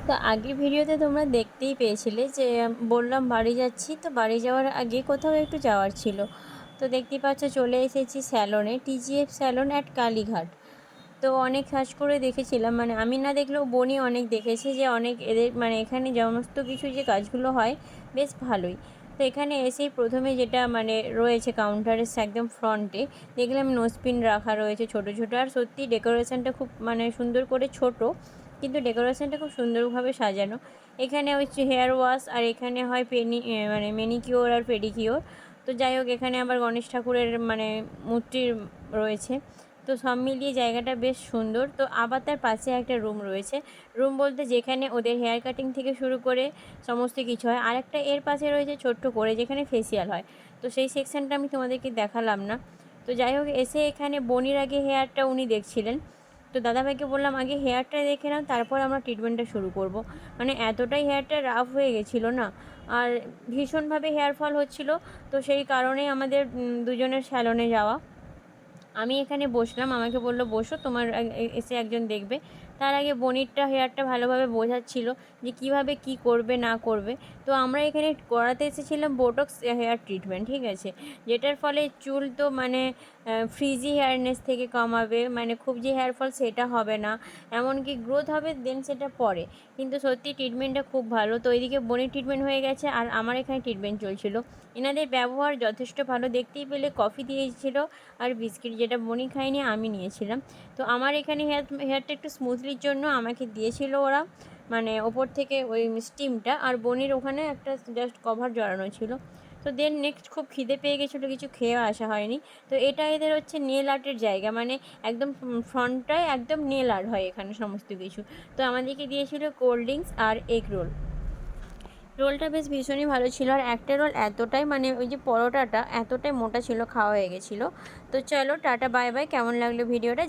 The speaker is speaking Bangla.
তো আগের ভিডিওতে তোমরা দেখতেই পেয়েছিলে যে বললাম বাড়ি যাচ্ছি, তো বাড়ি যাওয়ার আগে কোথাও একটু যাওয়ার ছিল। তো দেখতেই পাচ্ছ চলে এসেছি স্যালনে, টিজিএফ স্যালন অ্যাট কালীঘাট। তো অনেক সার্চ করে দেখেছিলাম, মানে আমি না দেখলেও বোনই অনেক দেখেছে যে অনেক এদের মানে এখানে সমস্ত কিছু যে কাজগুলো হয় বেশ ভালোই। তো এখানে এসেই প্রথমে যেটা মানে রয়েছে কাউন্টারের একদম ফ্রন্টে দেখলাম নোজপিন রাখা রয়েছে ছোট ছোট, আর সত্যি ডেকোরেশনটা খুব মানে সুন্দর করে ছোট, কিন্তু ডেকোরেশনটা খুব সুন্দরভাবে সাজানো। এখানে হচ্ছে হেয়ার ওয়াশ, আর এখানে হয় মানে ম্যানিকিওর আর পেডিকিওর। তো যাই হোক, এখানে আবার গণেশ ঠাকুরের মানে মূর্তি রয়েছে। তো সব মিলিয়ে জায়গাটা বেশ সুন্দর। তো আবার তার পাশে একটা রুম রয়েছে, রুম বলতে যেখানে ওদের হেয়ার কাটিং থেকে শুরু করে সমস্ত কিছু হয়। আরেকটা এর পাশে রয়েছে ছোট্ট করে যেখানে ফেসিয়াল হয়, তো সেই সেকশনটা আমি তোমাদেরকে দেখালাম না। তো যাই হোক, এসে এখানে বনির আগে হেয়ারটা উনি দেখছিলেন। তো দাদাভাইকে বললাম আগে হেয়ারটা দেখে নাও, তারপর আমরা ট্রিটমেন্টটা শুরু করব। মানে এতটাই হেয়ারটা রাফ হয়ে গেছিলো না, আর ভীষণভাবে হেয়ার ফল হচ্ছিলো। তো সেই কারণেই আমাদের দুজনের স্যালনে যাওয়া। আমি এখানে বসলাম, আমাকে বললো বসো, তোমার এসে একজন দেখবে। তার আগে বনিরটা হেয়ারটা ভালোভাবে বোঝাচ্ছিল যে কিভাবে কি করবে না করবে। তো আমরা এখানে করাতে এসেছিলাম বোটক্স হেয়ার ট্রিটমেন্ট, ঠিক আছে, যেটার ফলে চুল তো মানে ফ্রিজি হেয়ারনেস থেকে কমাবে, মানে খুব যে হেয়ার ফল সেটা হবে না, এমনকি গ্রোথ হবে দেন সেটা পরে। কিন্তু সত্যি ট্রিটমেন্টটা খুব ভালো। তো এইদিকে বনির ট্রিটমেন্ট হয়ে গেছে, আর আমার এখানে ট্রিটমেন্ট চলছিল। এনাদের ব্যবহার যথেষ্ট ভালো, দেখতেই পেলে কফি দিয়েছিল আর বিস্কিট, যেটা বনি খাইনি আমি নিয়েছিলাম। তো আমার এখানে হেয়ারটা একটু স্মুথলির জন্য আমাকে দিয়েছিল ওরা, মানে ওপর থেকে ওই স্টিমটা, আর বনির ওখানে একটা জাস্ট কভার জড়ানো ছিল। তো দেন নেক্সট খুব খিদে পেয়ে গেছিলো, কিছু খেয়ে আসা হয়নি। তো এটা এদের হচ্ছে নেল আর্টের জায়গা, মানে একদম ফ্রন্টটায় একদম নেল আর্ট হয় এখানে সমস্ত কিছু। তো আমাদেরকে দিয়েছিল কোল্ড ড্রিঙ্কস আর এগ রোল। রোলটা বেশ ভীষণই ভালো ছিল, আর একটা রোল এতটাই মানে ওই যে পরোটাটা এতটাই মোটা ছিল, খাওয়া হয়ে গেছিলো। তো চলো টাটা বাই বাই, কেমন লাগলো ভিডিওটা।